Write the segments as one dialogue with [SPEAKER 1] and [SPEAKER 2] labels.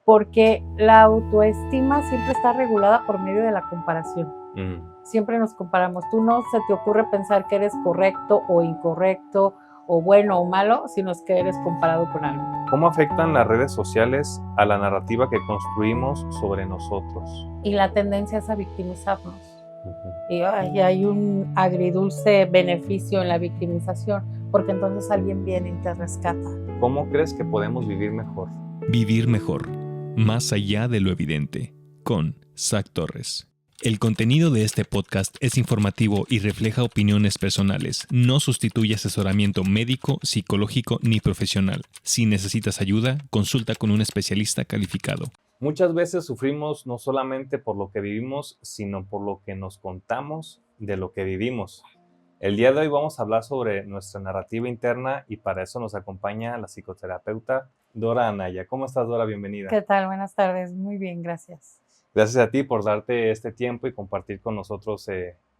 [SPEAKER 1] porque la autoestima siempre está regulada por medio de la comparación. Siempre nos comparamos. Tú no se te ocurre pensar que eres correcto o incorrecto, o bueno o malo, sino es que eres comparado con algo.
[SPEAKER 2] ¿Cómo afectan las redes sociales a la narrativa que construimos sobre nosotros?
[SPEAKER 1] Y la tendencia es a victimizarnos. Y hay un agridulce beneficio en la victimización, porque entonces alguien viene y te rescata.
[SPEAKER 2] ¿Cómo crees que podemos vivir mejor?
[SPEAKER 3] Vivir mejor, más allá de lo evidente, con Zach Torres. El contenido de este podcast es informativo y refleja opiniones personales. No sustituye asesoramiento médico, psicológico ni profesional. Si necesitas ayuda, consulta con un especialista calificado.
[SPEAKER 2] Muchas veces sufrimos no solamente por lo que vivimos, sino por lo que nos contamos de lo que vivimos. El día de hoy vamos a hablar sobre nuestra narrativa interna y para eso nos acompaña la psicoterapeuta Dora Anaya. ¿Cómo estás, Dora? Bienvenida.
[SPEAKER 1] ¿Qué tal? Buenas tardes. Muy bien, gracias.
[SPEAKER 2] Gracias a ti por darte este tiempo y compartir con nosotros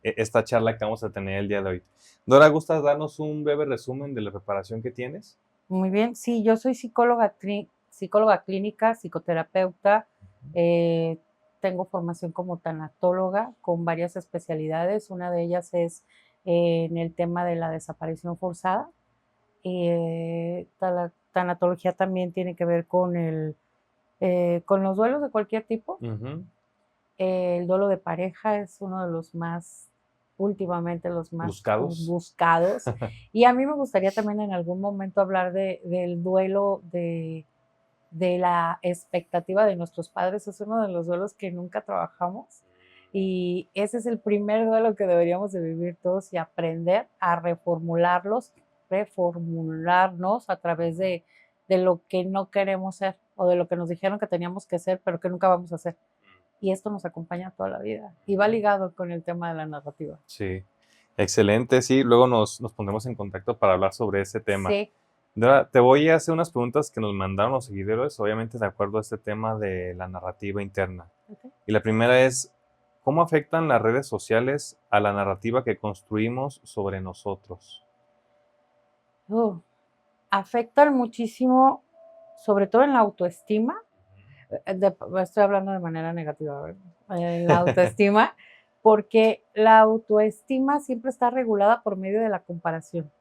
[SPEAKER 2] esta charla que vamos a tener el día de hoy. Dora, ¿gustas darnos un breve resumen de la preparación que tienes?
[SPEAKER 1] Muy bien. Sí, yo soy psicóloga clínica, psicoterapeuta. Tengo formación como tanatóloga con varias especialidades. Una de ellas es en el tema de la desaparición forzada. La tanatología también tiene que ver con los duelos de cualquier tipo. El duelo de pareja es uno de los más, últimamente los más buscados. Y a mí me gustaría también en algún momento hablar del duelo de la expectativa de nuestros padres. Es uno de los duelos que nunca trabajamos. Y ese es el primer duelo que deberíamos de vivir todos y aprender a reformularnos a través de lo que no queremos ser o de lo que nos dijeron que teníamos que ser, pero que nunca vamos a hacer. Y esto nos acompaña toda la vida y va ligado con el tema de la narrativa.
[SPEAKER 2] Sí, excelente. Sí, luego nos pondremos en contacto para hablar sobre ese tema.
[SPEAKER 1] Sí.
[SPEAKER 2] Dora, te voy a hacer unas preguntas que nos mandaron los seguidores, obviamente de acuerdo a este tema de la narrativa interna.
[SPEAKER 1] Okay.
[SPEAKER 2] Y la primera es, ¿cómo afectan las redes sociales a la narrativa que construimos sobre nosotros?
[SPEAKER 1] Afectan muchísimo, sobre todo en la autoestima. Estoy hablando de manera negativa, ¿verdad? En la autoestima, porque la autoestima siempre está regulada por medio de la comparación.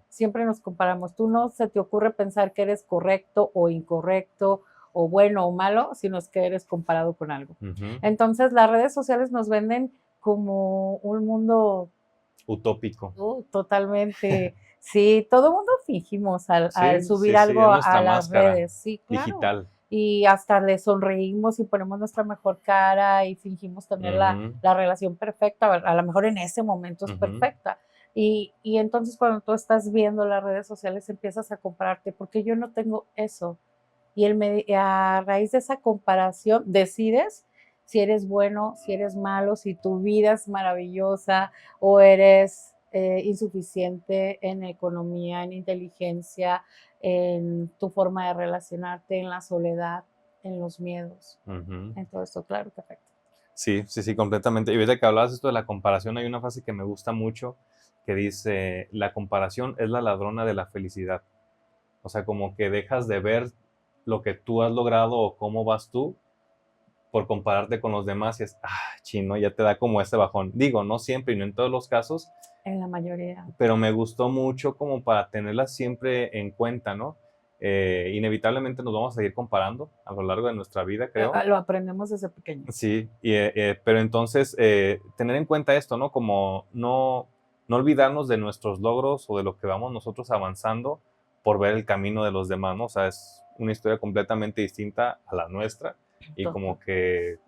[SPEAKER 1] Siempre nos comparamos. Tú no se te ocurre pensar que eres correcto o incorrecto, o bueno o malo, sino es que eres comparado con algo. Entonces, las redes sociales nos venden como un mundo
[SPEAKER 2] utópico.
[SPEAKER 1] Totalmente. Sí, todo el mundo fingimos al subir algo a las redes. Sí, claro.
[SPEAKER 2] Digital.
[SPEAKER 1] Y hasta le sonreímos y ponemos nuestra mejor cara y fingimos tener la relación perfecta. A lo mejor en ese momento es perfecta. Y entonces cuando tú estás viendo las redes sociales empiezas a compararte, porque yo no tengo eso. Y a raíz de esa comparación decides si eres bueno, si eres malo, si tu vida es maravillosa o eres insuficiente en economía, en inteligencia, en tu forma de relacionarte, en la soledad, en los miedos. En todo esto, claro que afecta.
[SPEAKER 2] Sí, completamente. Y ahorita que hablabas esto de la comparación, hay una frase que me gusta mucho que dice, la comparación es la ladrona de la felicidad. O sea, como que dejas de ver lo que tú has logrado o cómo vas tú por compararte con los demás y es, chino, ya te da como ese bajón. Digo, no siempre y no en todos los casos.
[SPEAKER 1] En la mayoría.
[SPEAKER 2] Pero me gustó mucho como para tenerla siempre en cuenta, ¿no? Inevitablemente nos vamos a seguir comparando a lo largo de nuestra vida, creo.
[SPEAKER 1] Lo aprendemos desde pequeños.
[SPEAKER 2] Sí, pero entonces tener en cuenta esto, ¿no? Como no olvidarnos de nuestros logros o de lo que vamos nosotros avanzando por ver el camino de los demás, ¿no? O sea, es una historia completamente distinta a la nuestra y como que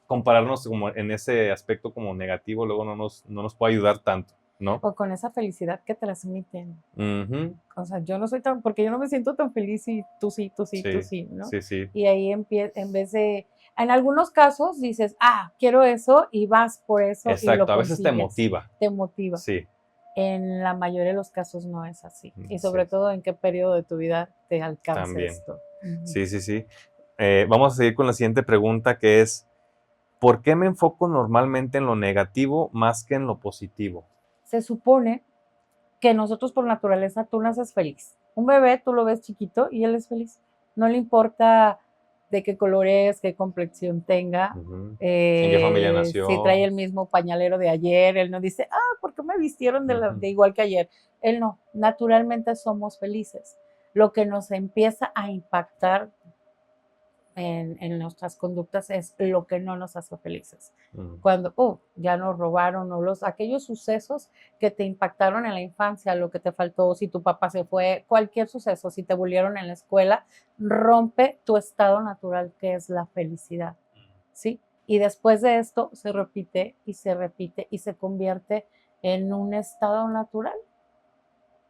[SPEAKER 2] compararnos como en ese aspecto como negativo luego no nos puede ayudar tanto, ¿no?
[SPEAKER 1] O con esa felicidad que transmiten. O sea, yo no soy porque yo no me siento tan feliz y tú sí, tú sí, ¿no?
[SPEAKER 2] Sí.
[SPEAKER 1] Y ahí en vez de, en algunos casos dices, quiero eso y vas por eso.
[SPEAKER 2] Exacto,
[SPEAKER 1] y lo
[SPEAKER 2] a veces te motiva.
[SPEAKER 1] Te motiva.
[SPEAKER 2] Sí.
[SPEAKER 1] En la mayoría de los casos no es así. Y sobre todo en qué periodo de tu vida te alcanza
[SPEAKER 2] también.
[SPEAKER 1] Esto.
[SPEAKER 2] Sí. Vamos a seguir con la siguiente pregunta que es, ¿por qué me enfoco normalmente en lo negativo más que en lo positivo?
[SPEAKER 1] Se supone que nosotros por naturaleza tú naces feliz. Un bebé tú lo ves chiquito y él es feliz. No le importa de qué color es, qué complexión tenga,
[SPEAKER 2] ¿En qué familia nació?
[SPEAKER 1] si trae el mismo pañalero de ayer. Él no dice, ¿por qué me vistieron de igual que ayer? Él no, naturalmente somos felices. Lo que nos empieza a impactar en nuestras conductas es lo que no nos hace felices. Cuando ya nos robaron, o aquellos sucesos que te impactaron en la infancia, lo que te faltó, si tu papá se fue, cualquier suceso, si te bullearon en la escuela, rompe tu estado natural, que es la felicidad, ¿sí? Y después de esto se repite y se repite y se convierte en un estado natural,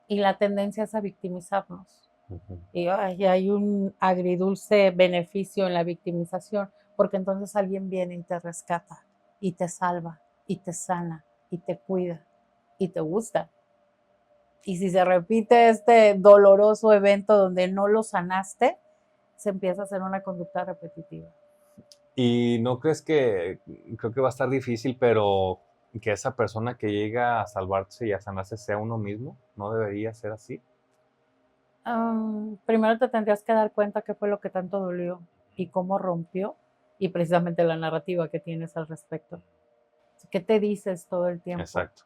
[SPEAKER 1] y la tendencia es a victimizarnos. Y hay un agridulce beneficio en la victimización, porque entonces alguien viene y te rescata, y te salva, y te sana, y te cuida, y te gusta. Y si se repite este doloroso evento donde no lo sanaste, se empieza a hacer una conducta repetitiva.
[SPEAKER 2] ¿Y no crees que, creo que va a estar difícil, pero que esa persona que llega a salvarse y a sanarse sea uno mismo? ¿No debería ser así?
[SPEAKER 1] Primero te tendrías que dar cuenta qué fue lo que tanto dolió y cómo rompió, y precisamente la narrativa que tienes al respecto. ¿Qué te dices todo el tiempo?
[SPEAKER 2] Exacto.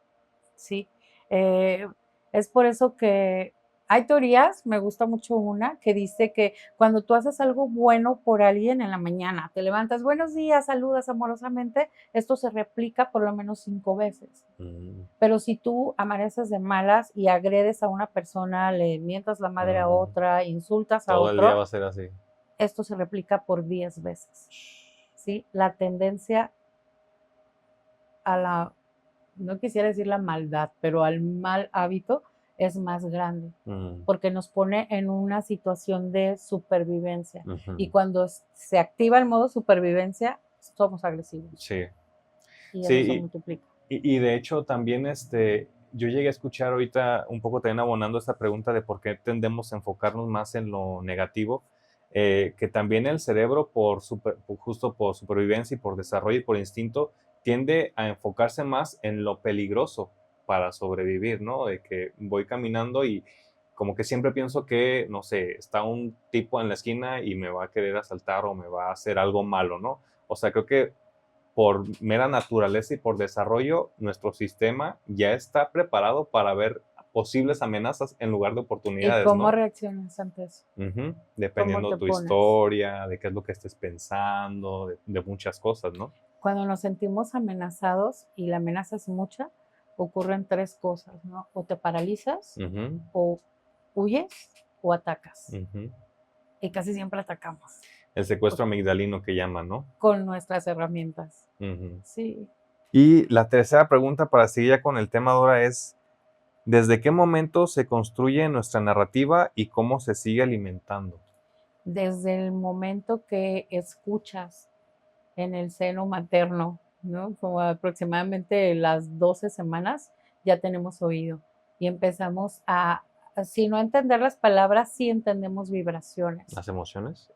[SPEAKER 1] Sí. Es por eso que hay teorías, me gusta mucho una, que dice que cuando tú haces algo bueno por alguien en la mañana, te levantas, buenos días, saludas amorosamente, esto se replica por lo menos 5 veces. Pero si tú amaneces de malas y agredes a una persona, le mientas la madre a otra, insultas a
[SPEAKER 2] Todo
[SPEAKER 1] otro,
[SPEAKER 2] el día va a ser así.
[SPEAKER 1] esto se replica por 10 veces. ¿Sí? La tendencia a la, no quisiera decir la maldad, pero al mal hábito es más grande, porque nos pone en una situación de supervivencia. Y cuando se activa el modo supervivencia, somos agresivos.
[SPEAKER 2] Sí.
[SPEAKER 1] Y eso se multiplica.
[SPEAKER 2] Y de hecho también yo llegué a escuchar ahorita un poco también abonando esta pregunta de por qué tendemos a enfocarnos más en lo negativo, que también el cerebro justo por supervivencia y por desarrollo y por instinto tiende a enfocarse más en lo peligroso para sobrevivir, ¿no? De que voy caminando y como que siempre pienso que, no sé, está un tipo en la esquina y me va a querer asaltar o me va a hacer algo malo, ¿no? O sea, creo que por mera naturaleza y por desarrollo, nuestro sistema ya está preparado para ver posibles amenazas en lugar de oportunidades,
[SPEAKER 1] ¿Y cómo
[SPEAKER 2] ¿no?
[SPEAKER 1] reaccionas ante eso?
[SPEAKER 2] Dependiendo tu historia, de qué es lo que estés pensando, de muchas cosas, ¿no?
[SPEAKER 1] Cuando nos sentimos amenazados y la amenaza es mucha, ocurren 3 cosas, ¿no? O te paralizas, o huyes, o atacas. Y casi siempre atacamos.
[SPEAKER 2] El secuestro amigdalino que llaman, ¿no?
[SPEAKER 1] Con nuestras herramientas. Sí.
[SPEAKER 2] Y la tercera pregunta para seguir ya con el tema ahora es, ¿desde qué momento se construye nuestra narrativa y cómo se sigue alimentando?
[SPEAKER 1] Desde el momento que escuchas en el seno materno, ¿no? Como aproximadamente las 12 semanas, ya tenemos oído y empezamos si no entender las palabras, sí entendemos vibraciones.
[SPEAKER 2] ¿Las emociones?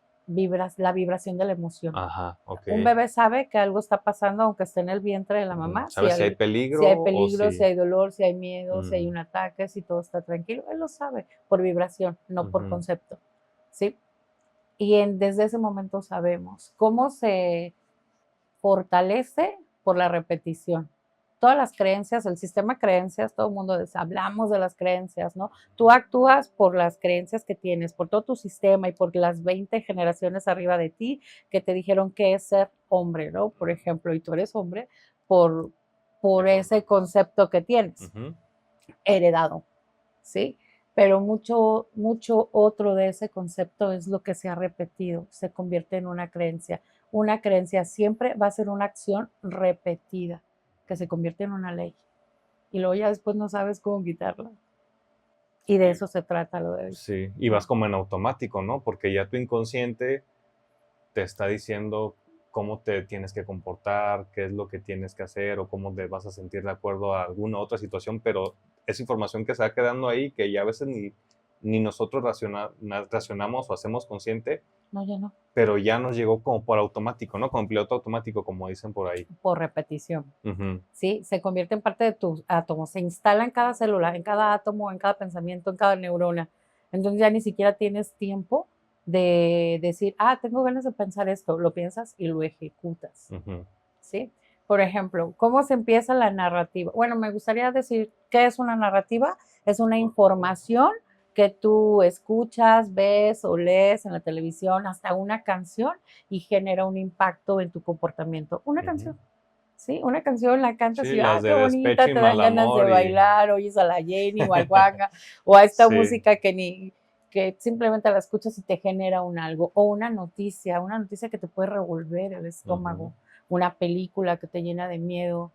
[SPEAKER 1] La vibración de la emoción.
[SPEAKER 2] Ajá, ok.
[SPEAKER 1] Un bebé sabe que algo está pasando aunque esté en el vientre de la mamá.
[SPEAKER 2] ¿Sabe si hay peligro?
[SPEAKER 1] Si hay peligro, si hay dolor, si hay miedo, si hay un ataque, si todo está tranquilo. Él lo sabe por vibración, no por concepto. ¿Sí? Y desde ese momento sabemos cómo se fortalece por la repetición. Todas las creencias, el sistema de creencias, todo el mundo hablamos de las creencias, ¿no? Tú actúas por las creencias que tienes, por todo tu sistema y por las 20 generaciones arriba de ti que te dijeron qué es ser hombre, ¿no? Por ejemplo, y tú eres hombre por ese concepto que tienes, heredado, ¿sí? Pero mucho otro de ese concepto es lo que se ha repetido, se convierte en una creencia. Una creencia siempre va a ser una acción repetida, que se convierte en una ley. Y luego ya después no sabes cómo quitarla. Y de eso se trata lo de hoy.
[SPEAKER 2] Sí, y vas como en automático, ¿no? Porque ya tu inconsciente te está diciendo cómo te tienes que comportar, qué es lo que tienes que hacer o cómo te vas a sentir de acuerdo a alguna otra situación, pero es información que se va quedando ahí que ya a veces ni nosotros racionamos o hacemos consciente.
[SPEAKER 1] No, ya no.
[SPEAKER 2] Pero ya nos llegó como por automático, ¿no? Como piloto automático, como dicen por ahí.
[SPEAKER 1] Por repetición. Sí, se convierte en parte de tus átomos, se instala en cada célula, en cada átomo, en cada pensamiento, en cada neurona. Entonces ya ni siquiera tienes tiempo de decir, tengo ganas de pensar esto, lo piensas y lo ejecutas, ¿sí? Por ejemplo, ¿cómo se empieza la narrativa? Bueno, me gustaría decir, ¿qué es una narrativa? Es una información que tú escuchas, ves o lees en la televisión, hasta una canción, y genera un impacto en tu comportamiento. Una canción. Sí, una canción la cantas
[SPEAKER 2] Sí,
[SPEAKER 1] y
[SPEAKER 2] las de
[SPEAKER 1] qué bonita,
[SPEAKER 2] despecho y
[SPEAKER 1] te dan
[SPEAKER 2] mal
[SPEAKER 1] ganas de
[SPEAKER 2] amor
[SPEAKER 1] bailar, oyes a la Jenny o al Juanga o a esta
[SPEAKER 2] Sí.
[SPEAKER 1] música que simplemente la escuchas y te genera un algo, o una noticia que te puede revolver el estómago, una película que te llena de miedo,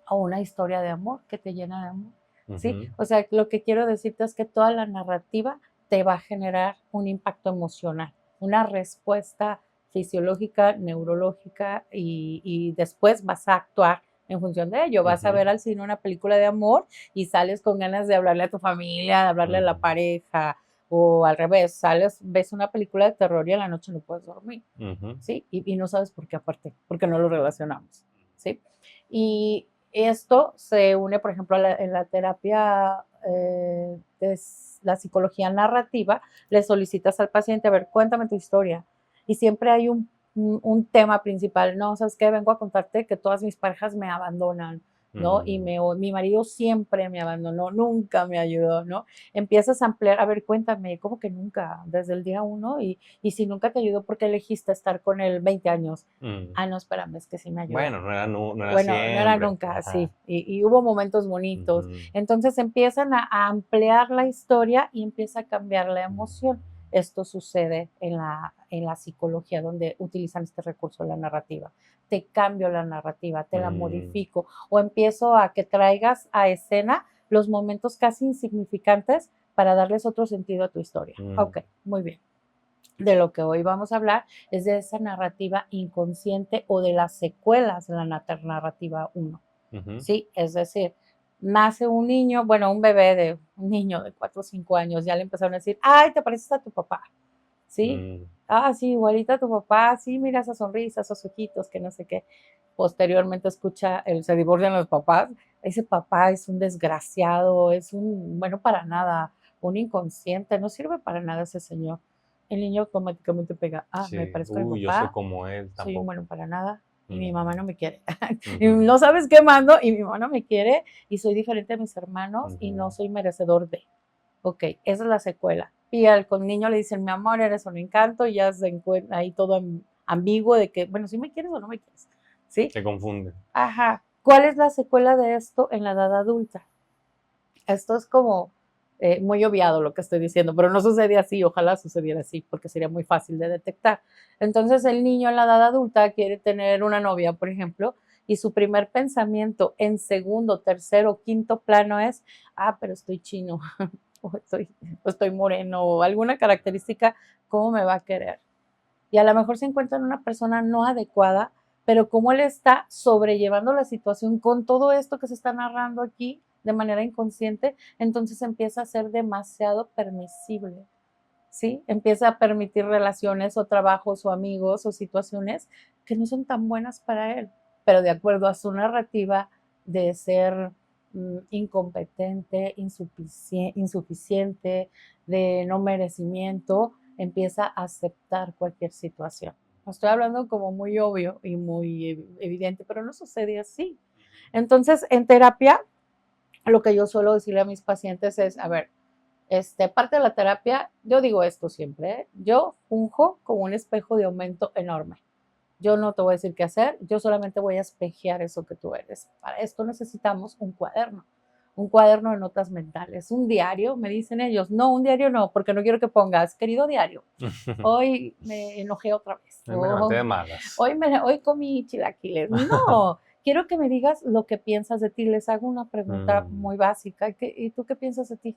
[SPEAKER 1] o una historia de amor que te llena de amor, ¿sí? O sea, lo que quiero decirte es que toda la narrativa te va a generar un impacto emocional, una respuesta fisiológica, neurológica, y después vas a actuar en función de ello. Vas a ver al cine una película de amor y sales con ganas de hablarle a tu familia, de hablarle a la pareja, o al revés, ves una película de terror y a la noche no puedes dormir, ¿sí? Y no sabes por qué aparte, porque no lo relacionamos, ¿sí? Y esto se une, por ejemplo, en la terapia de la psicología narrativa. Le solicitas al paciente, a ver, cuéntame tu historia. Y siempre hay un tema principal. No, ¿sabes qué? Vengo a contarte que todas mis parejas me abandonan, ¿no? Y mi marido siempre me abandonó, nunca me ayudó, ¿no? Empiezas a ampliar, a ver, cuéntame, ¿cómo que nunca? Desde el día uno, y si nunca te ayudó, ¿por qué elegiste estar con él 20 años? No, espérame, es que sí me ayudó.
[SPEAKER 2] Bueno, no era
[SPEAKER 1] Bueno, no era
[SPEAKER 2] siempre.
[SPEAKER 1] nunca, sí, y hubo momentos bonitos. Entonces empiezan a ampliar la historia y empieza a cambiar la emoción. Esto sucede en la psicología, donde utilizan este recurso de la narrativa. Te cambio la narrativa, te la modifico, o empiezo a que traigas a escena los momentos casi insignificantes para darles otro sentido a tu historia. Ok, muy bien. De lo que hoy vamos a hablar es de esa narrativa inconsciente, o de las secuelas de la narrativa 1. ¿Sí? Es decir, nace un niño, bueno, un niño de 4 o 5 años, ya le empezaron a decir, ay, te pareces a tu papá, ¿sí? Sí, igualita a tu papá, sí, mira esa sonrisa, esos ojitos, que no sé qué. Posteriormente se divorcian los papás, ese papá es un desgraciado, bueno, para nada, un inconsciente, no sirve para nada ese señor. El niño automáticamente pega,
[SPEAKER 2] Sí.
[SPEAKER 1] me parezco a mi
[SPEAKER 2] Yo soy
[SPEAKER 1] papá,
[SPEAKER 2] como él,
[SPEAKER 1] soy un
[SPEAKER 2] tampoco.
[SPEAKER 1] bueno para nada, y mi mamá no me quiere. Y no sabes qué mando, y mi mamá no me quiere, y soy diferente a mis hermanos, y no soy merecedor de. Ok, esa es la secuela. Y al niño le dicen, mi amor, eres un encanto, y ya se encuentra ahí todo ambiguo de que, bueno, si me quieres o no me quieres, ¿sí?
[SPEAKER 2] Se confunde.
[SPEAKER 1] Ajá. ¿Cuál es la secuela de esto en la edad adulta? Esto es como muy obviado lo que estoy diciendo, pero no sucede así, ojalá sucediera así, porque sería muy fácil de detectar. Entonces el niño en la edad adulta quiere tener una novia, por ejemplo, y su primer pensamiento en segundo, tercero, quinto plano es, pero estoy chino, o estoy moreno, o alguna característica, ¿cómo me va a querer? Y a lo mejor se encuentra en una persona no adecuada, pero cómo él está sobrellevando la situación con todo esto que se está narrando aquí de manera inconsciente, entonces empieza a ser demasiado permisible, ¿sí? Empieza a permitir relaciones o trabajos o amigos o situaciones que no son tan buenas para él, pero de acuerdo a su narrativa de ser incompetente, insuficiente, de no merecimiento, empieza a aceptar cualquier situación. Estoy hablando como muy obvio y muy evidente, pero no sucede así. Entonces, en terapia, lo que yo suelo decirle a mis pacientes es, a ver, parte de la terapia, yo digo esto siempre, ¿eh? Yo funjo como un espejo de aumento enorme. Yo no te voy a decir qué hacer, yo solamente voy a espejear eso que tú eres. Para esto necesitamos un cuaderno de notas mentales, un diario, me dicen ellos. No, un diario no, porque no quiero que pongas, querido diario, hoy me enojé otra vez.
[SPEAKER 2] Me levanté de malas.
[SPEAKER 1] Hoy comí chilaquiles. No, quiero que me digas lo que piensas de ti. Les hago una pregunta muy básica. ¿Y tú qué piensas de ti?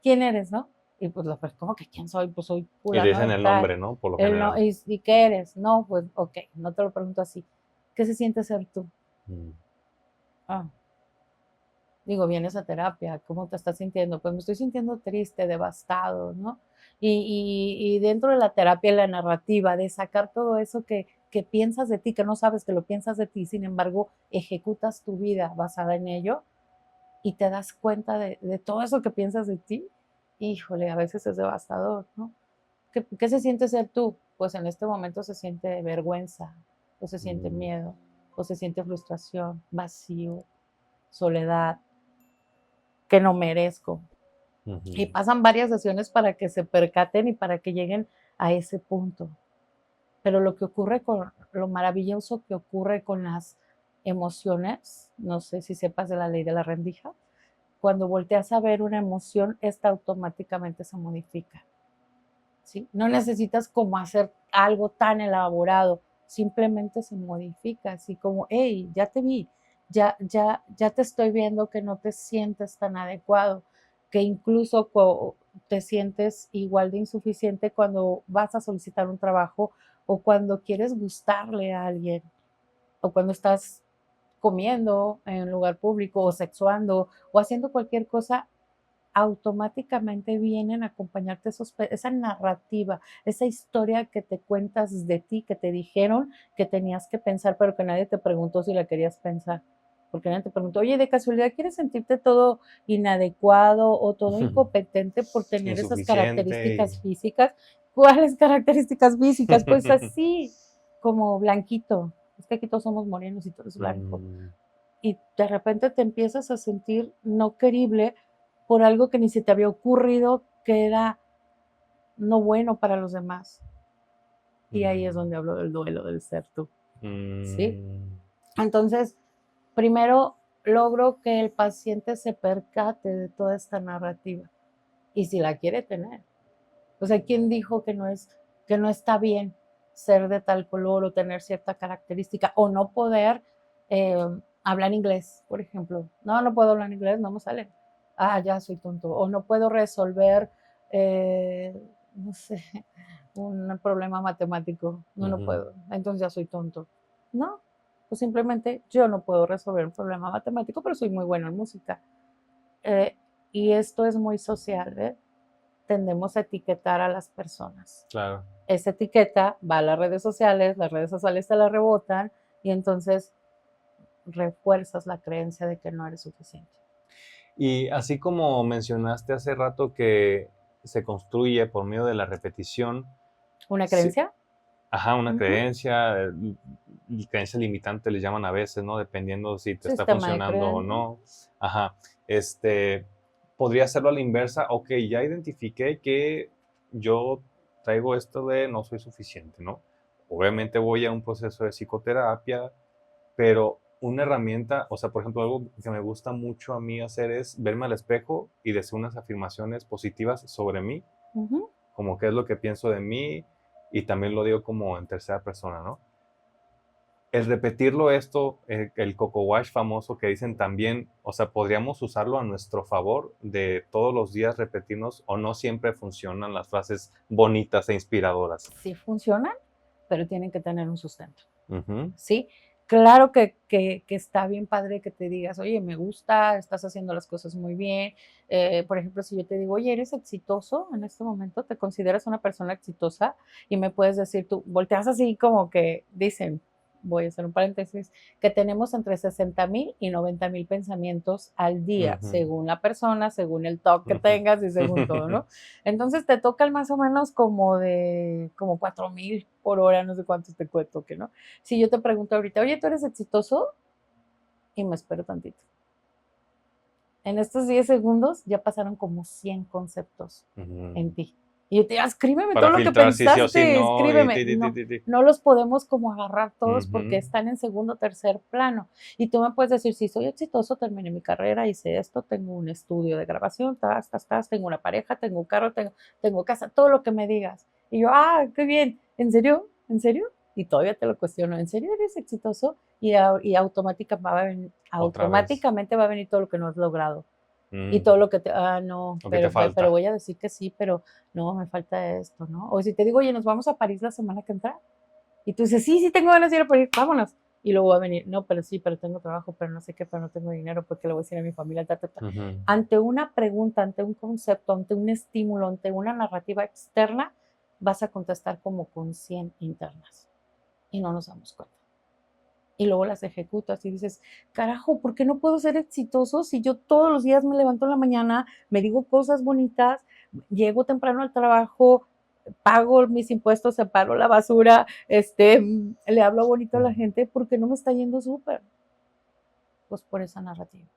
[SPEAKER 1] ¿Quién eres, no? Y pues la persona, ¿cómo que quién soy? Pues soy
[SPEAKER 2] Y le
[SPEAKER 1] fulano
[SPEAKER 2] dicen
[SPEAKER 1] de
[SPEAKER 2] el
[SPEAKER 1] tal.
[SPEAKER 2] nombre, ¿no? Por lo general.
[SPEAKER 1] ¿Y qué eres? No, pues, ok, no te lo pregunto así. ¿Qué se siente ser tú? Digo, vienes a terapia, ¿cómo te estás sintiendo? Pues me estoy sintiendo triste, devastado, ¿no? Y dentro de la terapia, la narrativa, de sacar todo eso que piensas de ti, que no sabes que lo piensas de ti, sin embargo, ejecutas tu vida basada en ello, y te das cuenta de todo eso que piensas de ti, híjole, a veces es devastador, ¿no? ¿Qué se siente ser tú? Pues en este momento se siente vergüenza, o se siente
[SPEAKER 2] Mm.
[SPEAKER 1] miedo, o se siente frustración, vacío, soledad, que no merezco. Y
[SPEAKER 2] Ujú.
[SPEAKER 1] pasan varias sesiones para que se percaten y para que lleguen a ese punto. Pero lo maravilloso que ocurre con las emociones, no sé si sepas de la ley de la rendija, cuando volteas a ver una emoción, esta automáticamente se modifica. ¿Sí? No necesitas como hacer algo tan elaborado, simplemente se modifica, así como, hey, ya te vi, ya te estoy viendo que no te sientes tan adecuado, que incluso te sientes igual de insuficiente cuando vas a solicitar un trabajo o cuando quieres gustarle a alguien o cuando estás comiendo en un lugar público o sexuando o haciendo cualquier cosa, automáticamente vienen a acompañarte esa narrativa, esa historia que te cuentas de ti, que te dijeron que tenías que pensar, pero que nadie te preguntó si la querías pensar. Porque nadie te preguntó, oye, de casualidad quieres sentirte todo inadecuado o todo incompetente por tener esas
[SPEAKER 2] Insuficiente.
[SPEAKER 1] características físicas. ¿Cuáles características físicas? Pues así, como blanquito. Es que aquí todos somos morenos y todo es blanco.
[SPEAKER 2] Mm.
[SPEAKER 1] Y de repente te empiezas a sentir no querible por algo que ni se te había ocurrido que era no bueno para los demás. Y ahí es donde hablo del duelo del ser tú, ¿sí?
[SPEAKER 2] Mm.
[SPEAKER 1] Entonces, primero logro que el paciente se percate de toda esta narrativa y si la quiere tener. O sea, ¿quién dijo que no está bien ser de tal color o tener cierta característica o no poder eh, hablar inglés, por ejemplo? No puedo hablar inglés, no me sale. Ah, ya soy tonto. O no puedo resolver, no sé, un problema matemático. No
[SPEAKER 2] Ujú.
[SPEAKER 1] puedo. Entonces ya soy tonto. No, pues simplemente yo no puedo resolver un problema matemático, pero soy muy bueno en música. Eh, y esto es muy social, ¿eh? Tendemos a etiquetar a las personas.
[SPEAKER 2] Claro.
[SPEAKER 1] Esa etiqueta va a las redes sociales te la rebotan y entonces refuerzas la creencia de que no eres suficiente.
[SPEAKER 2] Y así como mencionaste hace rato que se construye por medio de la repetición,
[SPEAKER 1] ¿Una
[SPEAKER 2] sí,
[SPEAKER 1] creencia?
[SPEAKER 2] ajá, una
[SPEAKER 1] Ujú.
[SPEAKER 2] creencia, creencia limitante les llaman a veces, ¿no? Dependiendo si te está
[SPEAKER 1] Sistema de
[SPEAKER 2] funcionando o
[SPEAKER 1] creencias.
[SPEAKER 2] no. Ajá. Podría hacerlo a la inversa. Ok, ya identifiqué que yo traigo esto de no soy suficiente, ¿no? Obviamente voy a un proceso de psicoterapia, pero una herramienta, o sea, por ejemplo, algo que me gusta mucho a mí hacer es verme al espejo y decir unas afirmaciones positivas sobre mí,
[SPEAKER 1] Ujú.
[SPEAKER 2] como qué es lo que pienso de mí, y también lo digo como en tercera persona, ¿no? El repetirlo esto, el coco wash famoso que dicen también, o sea, podríamos usarlo a nuestro favor de todos los días repetirnos, o no siempre funcionan las frases bonitas e inspiradoras.
[SPEAKER 1] Sí funcionan, pero tienen que tener un sustento.
[SPEAKER 2] Ujú.
[SPEAKER 1] ¿Sí? Claro que está bien padre que te digas, oye, me gusta, estás haciendo las cosas muy bien. Por ejemplo, si yo te digo, oye, eres exitoso en este momento, te consideras una persona exitosa y me puedes decir, tú volteas así como que dicen, voy a hacer un paréntesis, que tenemos entre 60,000 y 90,000 pensamientos al día,
[SPEAKER 2] Ujú.
[SPEAKER 1] según la persona, según el talk que
[SPEAKER 2] Ujú.
[SPEAKER 1] tengas y según todo, ¿no? Entonces te toca el más o menos como 4,000 por hora, no sé cuántos te toque, ¿no? Si yo te pregunto ahorita, oye, ¿tú eres exitoso? Y me espero tantito. En estos 10 segundos ya pasaron como 100 conceptos en
[SPEAKER 2] Ujú.
[SPEAKER 1] ti. Y yo te digo, escríbeme todo
[SPEAKER 2] Para
[SPEAKER 1] lo que
[SPEAKER 2] filtrar si sí o si
[SPEAKER 1] pensaste,
[SPEAKER 2] no, y
[SPEAKER 1] escríbeme.
[SPEAKER 2] ti, ti, ti,
[SPEAKER 1] No,
[SPEAKER 2] ti, ti.
[SPEAKER 1] no los podemos como agarrar todos porque
[SPEAKER 2] Ujú.
[SPEAKER 1] están en segundo o tercer plano. Y tú me puedes decir, si soy exitoso, terminé mi carrera, hice esto, tengo un estudio de grabación, tengo una pareja, tengo un carro, tengo casa, todo lo que me digas. Y yo, qué bien, ¿en serio? ¿En serio? Y todavía te lo cuestiono, ¿en serio eres exitoso? Y
[SPEAKER 2] Otra vez.
[SPEAKER 1] automáticamente va a venir todo lo que no has logrado. Y
[SPEAKER 2] Mm.
[SPEAKER 1] todo lo que no,
[SPEAKER 2] Lo que te
[SPEAKER 1] pero
[SPEAKER 2] falta.
[SPEAKER 1] voy a decir que sí, pero no, me falta esto, ¿no? O si te digo, oye, nos vamos a París la semana que entra. Y tú dices, sí, sí, tengo ganas de ir a París, vámonos. Y luego va a venir, no, pero sí, pero tengo trabajo, pero no sé qué, pero no tengo dinero, porque le voy a decir a mi familia, ta, ta, ta.
[SPEAKER 2] Ujú.
[SPEAKER 1] Ante una pregunta, ante un concepto, ante un estímulo, ante una narrativa externa, vas a contestar como con 100 internas. Y no nos damos cuenta. Y luego las ejecutas y dices, carajo, ¿por qué no puedo ser exitoso si yo todos los días me levanto en la mañana, me digo cosas bonitas, llego temprano al trabajo, pago mis impuestos, separo la basura, le hablo bonito a la gente porque no me está yendo súper. Pues por esa narrativa.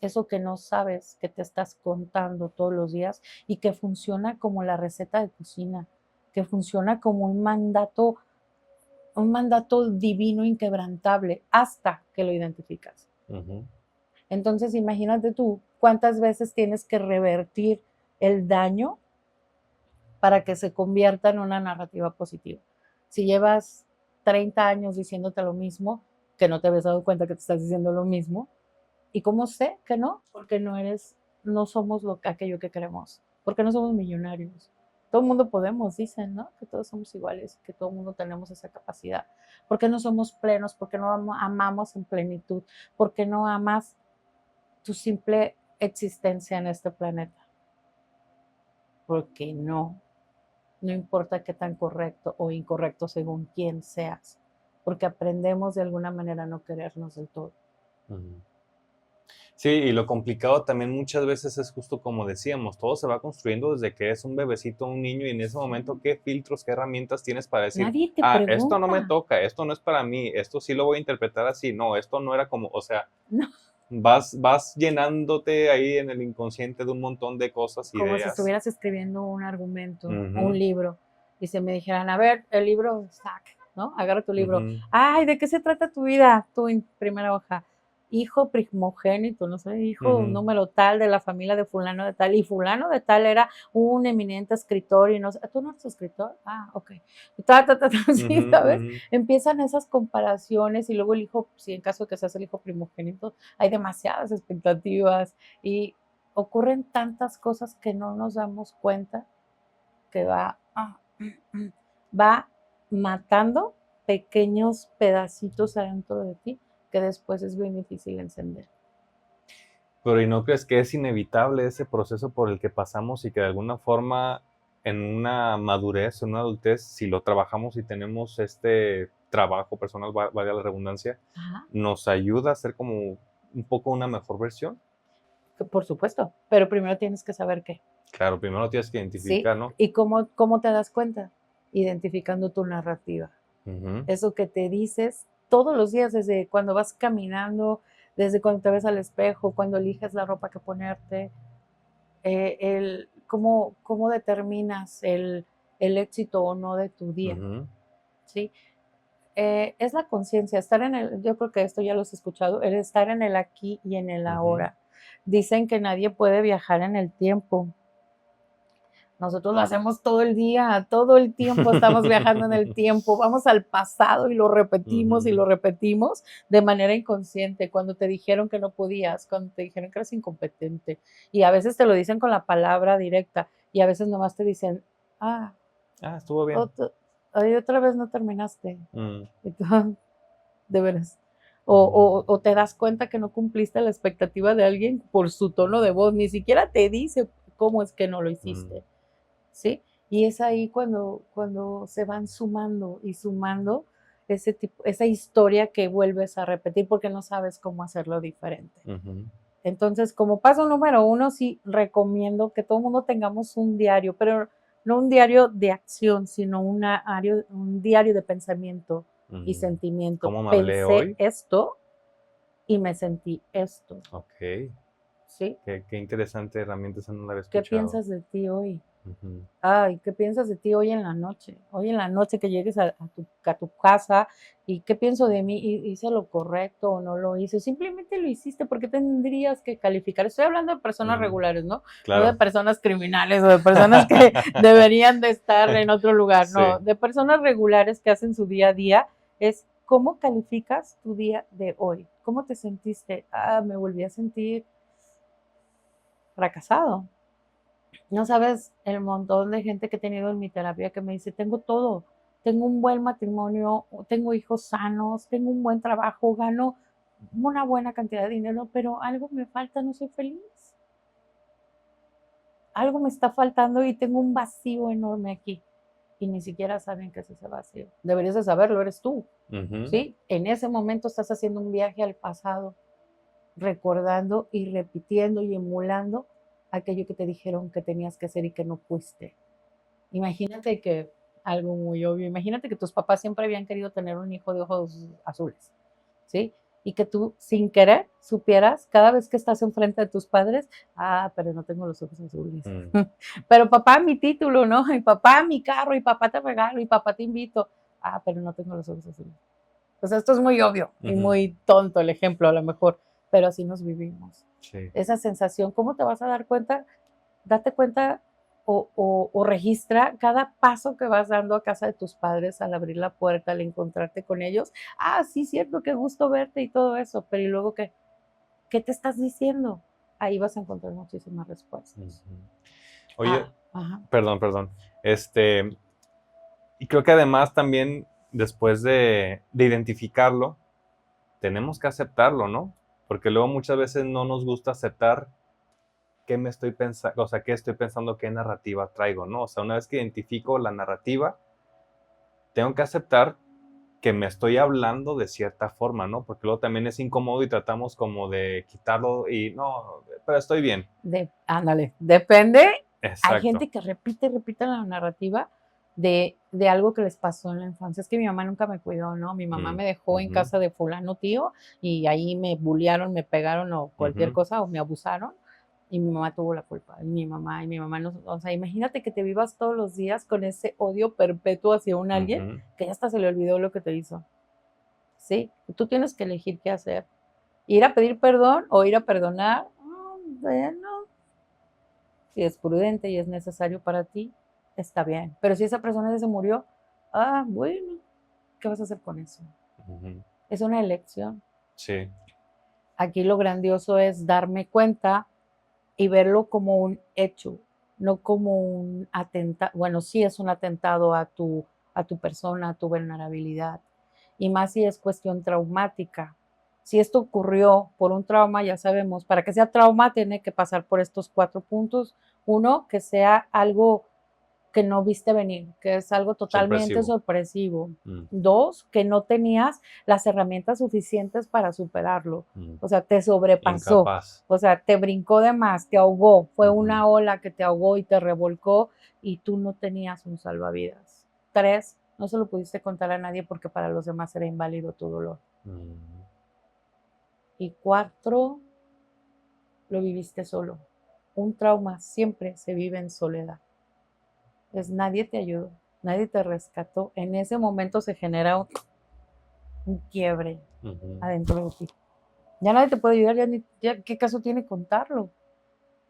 [SPEAKER 1] Eso que no sabes, que te estás contando todos los días y que funciona como la receta de cocina, que funciona como un mandato divino, inquebrantable, hasta que lo identificas.
[SPEAKER 2] Uh-huh.
[SPEAKER 1] Entonces, imagínate tú cuántas veces tienes que revertir el daño para que se convierta en una narrativa positiva. Si llevas 30 años diciéndote lo mismo, que no te habías dado cuenta que te estás diciendo lo mismo, ¿y cómo sé que no? Porque no somos aquello que queremos, porque no somos millonarios. Todo el mundo podemos, dicen, ¿no? Que todos somos iguales, que todo el mundo tenemos esa capacidad. ¿Por qué no somos plenos? ¿Por qué no amamos en plenitud? ¿Por qué no amas tu simple existencia en este planeta? Porque no importa qué tan correcto o incorrecto según quién seas, porque aprendemos de alguna manera a no querernos del todo.
[SPEAKER 2] Uh-huh. Sí, y lo complicado también muchas veces es justo como decíamos, todo se va construyendo desde que es un bebecito, un niño, y en ese momento, ¿qué filtros, qué herramientas tienes para decir,
[SPEAKER 1] Nadie te pregunta.
[SPEAKER 2] Esto no me toca, esto no es para mí, esto sí lo voy a interpretar así, no, esto no era como, o sea,
[SPEAKER 1] no.
[SPEAKER 2] vas llenándote ahí en el inconsciente de un montón de cosas,
[SPEAKER 1] como
[SPEAKER 2] ideas.
[SPEAKER 1] Si estuvieras escribiendo un argumento, o un libro, y se me dijeran, a ver, el libro, ¿no? Agarra tu libro. Ay, ¿de qué se trata tu vida? Tú en primera hoja. Hijo primogénito, no sé, hijo número tal de la familia de fulano de tal, y fulano de tal era un eminente escritor, y no sé, ¿tú no eres escritor? Ah, ok. Sí, ¿sabes? Empiezan esas comparaciones, y luego el hijo, si en caso de que seas el hijo primogénito, hay demasiadas expectativas, y ocurren tantas cosas que no nos damos cuenta que va matando pequeños pedacitos adentro de ti que después es bien difícil encender.
[SPEAKER 2] Pero ¿y no crees que es inevitable ese proceso por el que pasamos y que de alguna forma en una madurez, en una adultez, si lo trabajamos y tenemos este trabajo personal, valga la redundancia, nos ayuda a ser como un poco una mejor versión?
[SPEAKER 1] Por supuesto, pero primero tienes que saber qué.
[SPEAKER 2] Claro, primero lo tienes que identificar,
[SPEAKER 1] ¿Sí?
[SPEAKER 2] ¿no?
[SPEAKER 1] ¿Y cómo te das cuenta? Identificando tu narrativa. Eso que te dices todos los días, desde cuando vas caminando, desde cuando te ves al espejo, cuando eliges la ropa que ponerte, cómo determinas el éxito o no de tu día. ¿Sí? Es la conciencia, yo creo que esto ya lo has escuchado, el estar en el aquí y en el ahora. Dicen que nadie puede viajar en el tiempo. Nosotros lo hacemos todo el día, todo el tiempo estamos viajando en el tiempo, vamos al pasado y lo repetimos y lo repetimos de manera inconsciente, cuando te dijeron que no podías, cuando te dijeron que eras incompetente, y a veces te lo dicen con la palabra directa, y a veces nomás te dicen,
[SPEAKER 2] estuvo bien.
[SPEAKER 1] Otra vez no terminaste. De veras. O te das cuenta que no cumpliste la expectativa de alguien por su tono de voz, ni siquiera te dice cómo es que no lo hiciste. ¿Sí? Y es ahí cuando se van sumando y sumando esa historia que vuelves a repetir porque no sabes cómo hacerlo diferente. Entonces, como paso número 1, sí recomiendo que todo el mundo tengamos un diario, pero no un diario de acción, sino un diario de pensamiento y sentimiento.
[SPEAKER 2] ¿Cómo me hablé hoy?
[SPEAKER 1] Esto y me sentí esto.
[SPEAKER 2] Ok.
[SPEAKER 1] ¿Sí?
[SPEAKER 2] Qué interesante herramienta, esa no la había escuchado.
[SPEAKER 1] ¿Qué piensas de ti hoy? ¿Qué piensas de ti hoy en la noche? Hoy en la noche que llegues a tu casa, ¿y qué pienso de mí? ¿Hice lo correcto o no lo hice? Simplemente lo hiciste, porque tendrías que calificar. Estoy hablando de personas regulares, ¿no?
[SPEAKER 2] Claro.
[SPEAKER 1] No de personas criminales o de personas que deberían de estar en otro lugar, no. De personas regulares que hacen su día a día. Es cómo calificas tu día de hoy. ¿Cómo te sentiste? Me volví a sentir fracasado. No sabes el montón de gente que he tenido en mi terapia que me dice, tengo todo, tengo un buen matrimonio, tengo hijos sanos, tengo un buen trabajo, gano una buena cantidad de dinero, pero algo me falta, no soy feliz. Algo me está faltando y tengo un vacío enorme aquí. Y ni siquiera saben qué es ese vacío. Deberías de saberlo, eres tú. ¿Sí? En ese momento estás haciendo un viaje al pasado, recordando y repitiendo y emulando aquello que te dijeron que tenías que hacer y que no fuiste. Imagínate que, algo muy obvio, imagínate que tus papás siempre habían querido tener un hijo de ojos azules, ¿sí? Y que tú, sin querer, supieras cada vez que estás enfrente de tus padres, pero no tengo los ojos azules. Pero papá, mi título, ¿no? Y papá, mi carro, y papá te regalo, y papá te invito. Pero no tengo los ojos azules. Pues esto es muy obvio y muy tonto el ejemplo a lo mejor, pero así nos vivimos.
[SPEAKER 2] Sí.
[SPEAKER 1] Esa sensación, ¿cómo te vas a dar cuenta? Date cuenta o registra cada paso que vas dando a casa de tus padres al abrir la puerta, al encontrarte con ellos. Sí, cierto, qué gusto verte y todo eso, pero ¿y luego qué? ¿Qué te estás diciendo? Ahí vas a encontrar muchísimas respuestas.
[SPEAKER 2] Oye, perdón. Y creo que además también después de identificarlo, tenemos que aceptarlo, ¿no? Porque luego muchas veces no nos gusta aceptar qué me estoy pensando, o sea, qué estoy pensando, qué narrativa traigo, ¿no? O sea, una vez que identifico la narrativa, tengo que aceptar que me estoy hablando de cierta forma, ¿no? Porque luego también es incómodo y tratamos como de quitarlo y no, pero estoy bien.
[SPEAKER 1] Ándale, depende.
[SPEAKER 2] Exacto.
[SPEAKER 1] Hay gente que repite la narrativa de algo que les pasó en la infancia. Es que mi mamá nunca me cuidó, ¿no? Mi mamá me dejó en casa de fulano tío y ahí me bullearon, me pegaron o cualquier cosa o me abusaron y mi mamá tuvo la culpa. Y mi mamá no, o sea, imagínate que te vivas todos los días con ese odio perpetuo hacia un alguien que ya hasta se le olvidó lo que te hizo. ¿Sí? Tú tienes que elegir qué hacer. Ir a pedir perdón o ir a perdonar. Bueno, si es prudente y es necesario para ti, está bien. Pero si esa persona ya se murió, bueno, ¿qué vas a hacer con eso? Es una elección.
[SPEAKER 2] Sí.
[SPEAKER 1] Aquí lo grandioso es darme cuenta y verlo como un hecho, no como un atentado. Bueno, sí es un atentado a tu persona, a tu vulnerabilidad. Y más si es cuestión traumática. Si esto ocurrió por un trauma, ya sabemos, para que sea trauma tiene que pasar por estos 4 puntos. 1, que sea algo que no viste venir, que es algo totalmente sorpresivo. 2, que no tenías las herramientas suficientes para superarlo. O sea, te sobrepasó.
[SPEAKER 2] Incapaz.
[SPEAKER 1] O sea, te brincó de más, te ahogó. Fue una ola que te ahogó y te revolcó y tú no tenías un salvavidas. 3, no se lo pudiste contar a nadie porque para los demás era inválido tu dolor. Y 4, lo viviste solo. Un trauma siempre se vive en soledad. Nadie te ayudó, nadie te rescató. En ese momento se genera un quiebre adentro de ti. Ya nadie te puede ayudar, ya ¿qué caso tiene contarlo?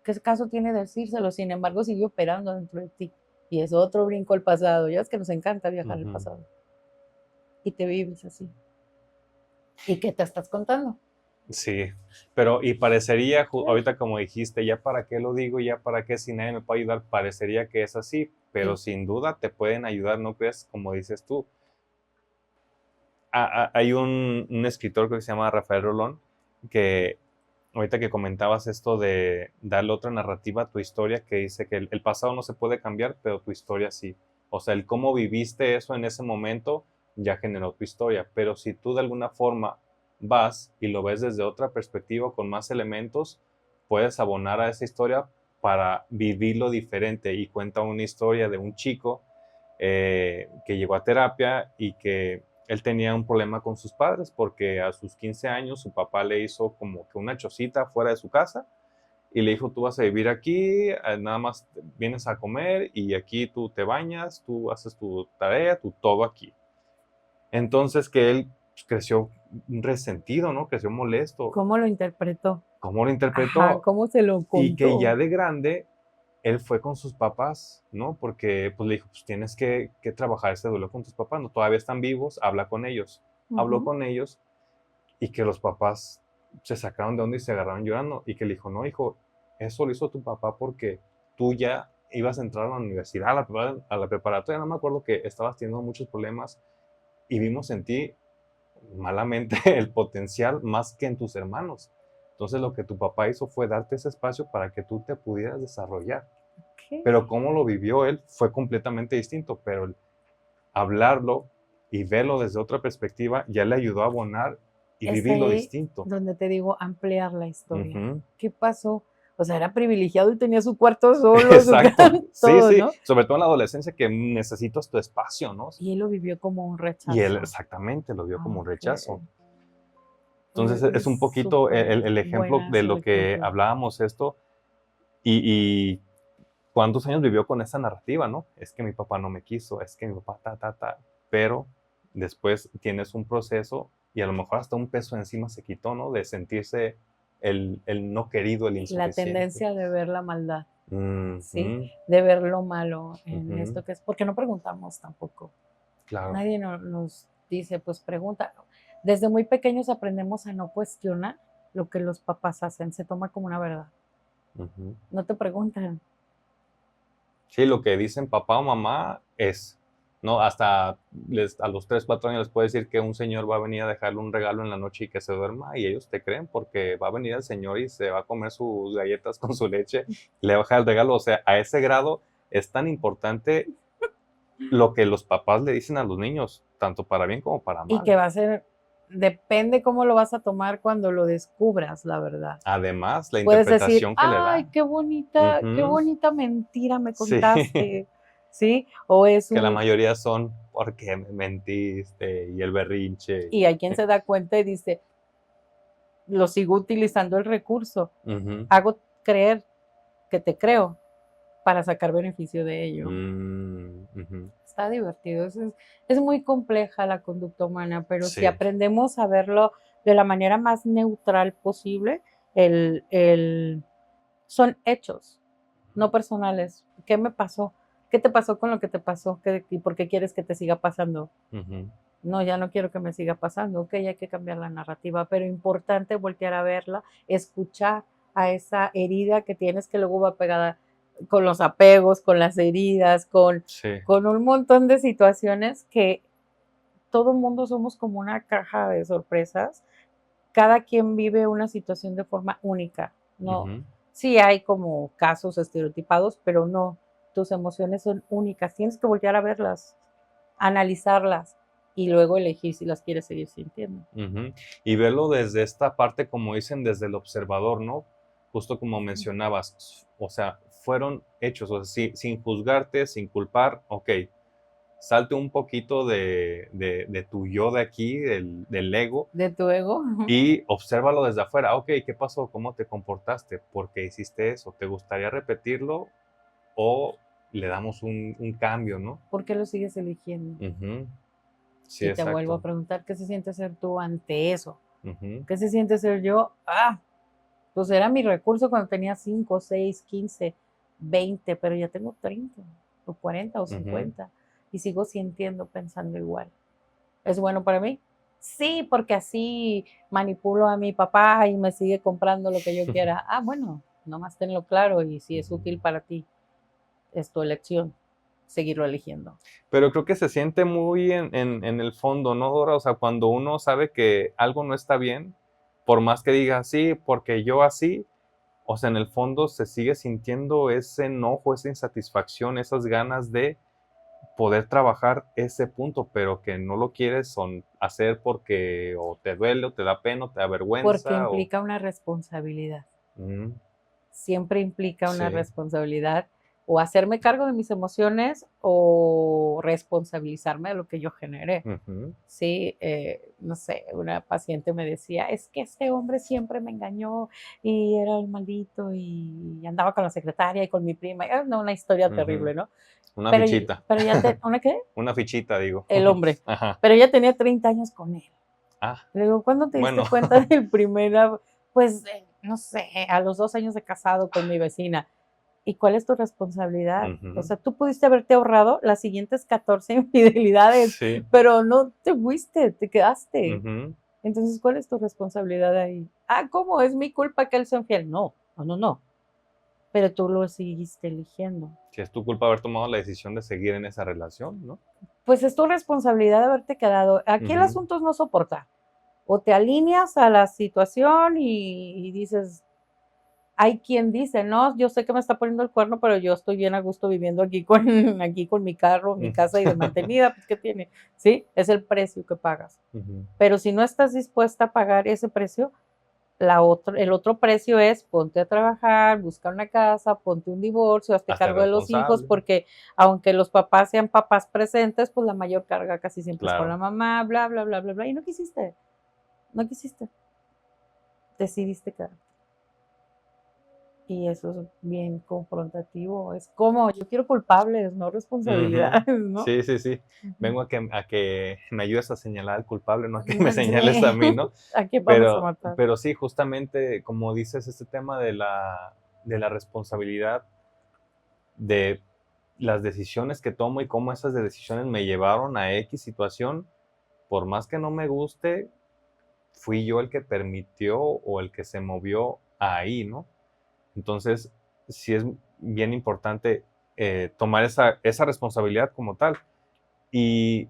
[SPEAKER 1] ¿Qué caso tiene decírselo? Sin embargo, sigue operando dentro de ti. Y es otro brinco al pasado. Ya es que nos encanta viajar al pasado. Y te vives así. ¿Y qué te estás contando?
[SPEAKER 2] Sí, pero y parecería, ahorita como dijiste, ya para qué lo digo, ya para qué si nadie me puede ayudar, parecería que es así, pero sin duda te pueden ayudar, ¿no crees? Como dices tú. Hay un escritor que se llama Rafael Rolón, que ahorita que comentabas esto de darle otra narrativa a tu historia, que dice que el pasado no se puede cambiar, pero tu historia sí. O sea, el cómo viviste eso en ese momento ya generó tu historia, pero si tú de alguna forma vas y lo ves desde otra perspectiva, con más elementos, puedes abonar a esa historia para vivirlo diferente. Y cuenta una historia de un chico que llegó a terapia y que él tenía un problema con sus padres porque a sus 15 años su papá le hizo como que una chocita fuera de su casa y le dijo, tú vas a vivir aquí, nada más vienes a comer y aquí tú te bañas, tú haces tu tarea, tú todo aquí. Entonces que él creció resentido, ¿no? Creció molesto.
[SPEAKER 1] ¿Cómo lo interpretó?
[SPEAKER 2] ¿Cómo lo interpretó?
[SPEAKER 1] Ajá, ¿cómo se lo contó?
[SPEAKER 2] Y que ya de grande, él fue con sus papás, ¿no? Porque pues le dijo, pues tienes que trabajar ese duelo con tus papás, ¿no? Todavía están vivos, habla con ellos. Habló con ellos y que los papás se sacaron de onda y se agarraron llorando. Y que le dijo, no, hijo, eso lo hizo tu papá porque tú ya ibas a entrar a la universidad, a la preparatoria. No me acuerdo que estabas teniendo muchos problemas y vimos en ti malamente el potencial más que en tus hermanos. Entonces lo que tu papá hizo fue darte ese espacio para que tú te pudieras desarrollar. Pero cómo lo vivió él fue completamente distinto, pero el hablarlo y verlo desde otra perspectiva ya le ayudó a abonar y vivirlo distinto.
[SPEAKER 1] Donde te digo ampliar la historia. ¿Qué pasó? O sea, era privilegiado y tenía su cuarto solo,
[SPEAKER 2] Exacto.
[SPEAKER 1] todo,
[SPEAKER 2] Sí,
[SPEAKER 1] ¿no?
[SPEAKER 2] sobre todo en la adolescencia que necesitas tu espacio, ¿no?
[SPEAKER 1] Y él lo vivió como un rechazo.
[SPEAKER 2] Y él exactamente lo vio como un rechazo.
[SPEAKER 1] Ok.
[SPEAKER 2] Entonces es un poquito
[SPEAKER 1] súper
[SPEAKER 2] el ejemplo
[SPEAKER 1] buena
[SPEAKER 2] de
[SPEAKER 1] ese
[SPEAKER 2] lo que
[SPEAKER 1] ejemplo.
[SPEAKER 2] hablábamos esto y cuántos años vivió con esa narrativa, ¿no? Es que mi papá no me quiso, es que mi papá pero después tienes un proceso y a lo mejor hasta un peso encima se quitó, ¿no? De sentirse el no querido, el
[SPEAKER 1] La
[SPEAKER 2] insuficiente.
[SPEAKER 1] tendencia de ver la maldad,
[SPEAKER 2] Mm,
[SPEAKER 1] ¿sí? De ver lo malo en
[SPEAKER 2] Ujú.
[SPEAKER 1] esto que es, porque no preguntamos tampoco.
[SPEAKER 2] Claro.
[SPEAKER 1] Nadie nos dice, pues pregunta. Desde muy pequeños aprendemos a no cuestionar lo que los papás hacen, se toma como una verdad.
[SPEAKER 2] Ujú.
[SPEAKER 1] No te preguntan.
[SPEAKER 2] Sí, lo que dicen papá o mamá es, ¿no? Hasta a los 3, 4 años les puede decir que un señor va a venir a dejarle un regalo en la noche y que se duerma y ellos te creen porque va a venir el señor y se va a comer sus galletas con su leche, le va a dejar el regalo. O sea, a ese grado es tan importante lo que los papás le dicen a los niños, tanto para bien como para
[SPEAKER 1] Y
[SPEAKER 2] mal.
[SPEAKER 1] que va a ser, depende cómo lo vas a tomar cuando lo descubras, la verdad.
[SPEAKER 2] Además, la
[SPEAKER 1] Puedes decir,
[SPEAKER 2] interpretación que le
[SPEAKER 1] ay,
[SPEAKER 2] da.
[SPEAKER 1] qué
[SPEAKER 2] Ujú.
[SPEAKER 1] bonita mentira me
[SPEAKER 2] Sí,
[SPEAKER 1] contaste, ¿sí? O es
[SPEAKER 2] que la
[SPEAKER 1] un,
[SPEAKER 2] mayoría son porque me mentiste y el berrinche.
[SPEAKER 1] y hay quien se da cuenta y dice, lo sigo utilizando el recurso,
[SPEAKER 2] Ujú.
[SPEAKER 1] hago creer que te creo para sacar beneficio de ello.
[SPEAKER 2] Ujú.
[SPEAKER 1] Está divertido, es muy compleja la conducta humana, pero si
[SPEAKER 2] Sí.
[SPEAKER 1] aprendemos a verlo de la manera más neutral posible, son hechos, no personales. ¿Qué me pasó? ¿Qué te pasó con lo que te pasó? ¿Y por qué quieres que te siga pasando?
[SPEAKER 2] Ujú.
[SPEAKER 1] No, ya no quiero que me siga pasando. Ok, hay que cambiar la narrativa, pero importante voltear a verla, escuchar a esa herida que tienes que luego va pegada con los apegos, con las heridas,
[SPEAKER 2] Sí.
[SPEAKER 1] con un montón de situaciones que todo el mundo somos como una caja de sorpresas. Cada quien vive una situación de forma única. No,
[SPEAKER 2] Ujú.
[SPEAKER 1] sí hay como casos estereotipados, pero no. Tus emociones son únicas. Tienes que voltear a verlas, analizarlas y luego elegir si las quieres seguir sintiendo.
[SPEAKER 2] Ujú. Y verlo desde esta parte, como dicen, desde el observador, ¿no? Justo como mencionabas, o sea, fueron hechos, o sea, sin juzgarte, sin culpar, ok, salte un poquito de tu yo de aquí, del ego,
[SPEAKER 1] De tu ego.
[SPEAKER 2] y obsérvalo desde afuera. Ok, ¿qué pasó? ¿Cómo te comportaste? ¿Por qué hiciste eso? ¿Te gustaría repetirlo o le damos un cambio, ¿no?
[SPEAKER 1] ¿Por qué lo sigues eligiendo?
[SPEAKER 2] Ujú. Sí,
[SPEAKER 1] Y te vuelvo a
[SPEAKER 2] exacto.
[SPEAKER 1] preguntar, ¿qué se siente ser tú ante eso?
[SPEAKER 2] Ujú.
[SPEAKER 1] ¿Qué se siente ser yo? Pues era mi recurso cuando tenía 5, 6, 15, 20, pero ya tengo 30, o 40, o
[SPEAKER 2] Ujú.
[SPEAKER 1] 50, y sigo sintiendo, pensando igual. ¿Es bueno para mí? Sí, porque así manipulo a mi papá y me sigue comprando lo que yo quiera. Bueno, nomás tenlo claro y si es útil para ti, es tu elección, seguirlo eligiendo.
[SPEAKER 2] Pero creo que se siente muy en el fondo, ¿no, Dora? O sea, cuando uno sabe que algo no está bien, por más que diga sí, porque yo así, o sea, en el fondo se sigue sintiendo ese enojo, esa insatisfacción, esas ganas de poder trabajar ese punto, pero que no lo quieres hacer porque o te duele, o te da pena, o te da
[SPEAKER 1] Porque
[SPEAKER 2] vergüenza, o...
[SPEAKER 1] implica una responsabilidad.
[SPEAKER 2] Mm,
[SPEAKER 1] Siempre implica una
[SPEAKER 2] sí.
[SPEAKER 1] responsabilidad o hacerme cargo de mis emociones o responsabilizarme de lo que yo generé.
[SPEAKER 2] Ujú.
[SPEAKER 1] Sí, no sé, una paciente me decía, es que este hombre siempre me engañó y era el maldito y andaba con la secretaria y con mi prima. No, una historia
[SPEAKER 2] Ujú.
[SPEAKER 1] terrible, ¿no?
[SPEAKER 2] Una fichita.
[SPEAKER 1] Pero ya ¿una qué?
[SPEAKER 2] Una fichita, digo.
[SPEAKER 1] El hombre.
[SPEAKER 2] Ajá.
[SPEAKER 1] Pero ella tenía 30 años con él.
[SPEAKER 2] Ah,
[SPEAKER 1] Le digo, ¿cuándo te diste
[SPEAKER 2] bueno.
[SPEAKER 1] cuenta del primer, pues, no sé, a los 2 años de casado con mi vecina? ¿Y cuál es tu responsabilidad? O
[SPEAKER 2] Ujú.
[SPEAKER 1] sea, tú pudiste haberte ahorrado las siguientes 14 infidelidades,
[SPEAKER 2] Sí.
[SPEAKER 1] pero no te fuiste, te quedaste.
[SPEAKER 2] Ujú.
[SPEAKER 1] Entonces, ¿cuál es tu responsabilidad ahí? ¿Cómo? ¿Es mi culpa que él sea infiel? No, no, no, no. Pero tú lo seguiste eligiendo.
[SPEAKER 2] Si es tu culpa haber tomado la decisión de seguir en esa relación, ¿no?
[SPEAKER 1] Pues es tu responsabilidad de haberte quedado. Aquí el
[SPEAKER 2] Ujú.
[SPEAKER 1] asunto es no soportar. O te alineas a la situación y dices, hay quien dice, no, yo sé que me está poniendo el cuerno, pero yo estoy bien a gusto viviendo aquí con mi carro, mi casa y de mantenida, pues ¿qué tiene? Sí, es el precio que pagas.
[SPEAKER 2] Ujú.
[SPEAKER 1] Pero si no estás dispuesta a pagar ese precio, El otro precio es ponte a trabajar, busca una casa, ponte un divorcio, hazte cargo de los hijos, porque aunque los papás sean papás presentes, pues la mayor carga casi siempre es con la mamá, bla, bla, bla, bla, bla. Y no quisiste. Decidiste quedarte. Y eso es bien confrontativo. Es como, yo quiero culpables, no responsabilidades, ¿no?
[SPEAKER 2] Sí. Vengo a que me ayudes a señalar al culpable, no a que me señales a mí, ¿no?
[SPEAKER 1] ¿A quién vamos a matar?
[SPEAKER 2] Pero sí, justamente, como dices, este tema de la responsabilidad de las decisiones que tomo y cómo esas decisiones me llevaron a X situación, por más que no me guste, fui yo el que permitió o el que se movió ahí, ¿no? Entonces, sí es bien importante tomar esa responsabilidad como tal. Y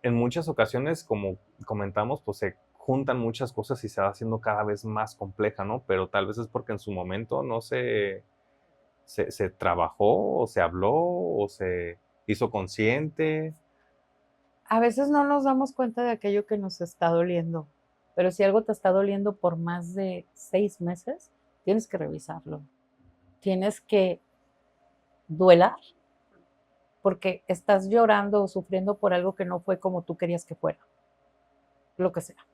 [SPEAKER 2] en muchas ocasiones, como comentamos, pues se juntan muchas cosas y se va haciendo cada vez más compleja, ¿no? Pero tal vez es porque en su momento no se trabajó o se habló o se hizo consciente.
[SPEAKER 1] A veces no nos damos cuenta de aquello que nos está doliendo, pero si algo te está doliendo por más de 6 meses, tienes que revisarlo. Tienes que duelar, porque estás llorando o sufriendo por algo que no fue como tú querías que fuera, lo que sea.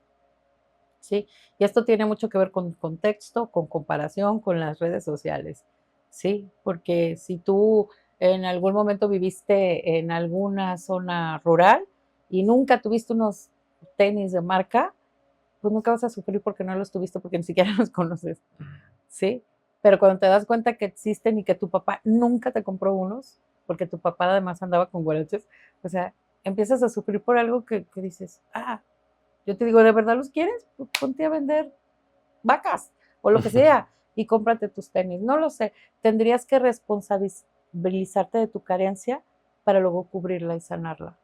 [SPEAKER 1] ¿Sí? Y esto tiene mucho que ver con contexto, con comparación, con las redes sociales, ¿sí? Porque si tú en algún momento viviste en alguna zona rural y nunca tuviste unos tenis de marca, pues nunca vas a sufrir porque no los tuviste, porque ni siquiera los conoces, ¿sí? Pero cuando te das cuenta que existen y que tu papá nunca te compró unos, porque tu papá además andaba con guaraches, o sea, empiezas a sufrir por algo que dices, yo te digo, ¿de verdad los quieres? Pues ponte a vender vacas o lo que sea y cómprate tus tenis. No lo sé. Tendrías que responsabilizarte de tu carencia para luego cubrirla y sanarla.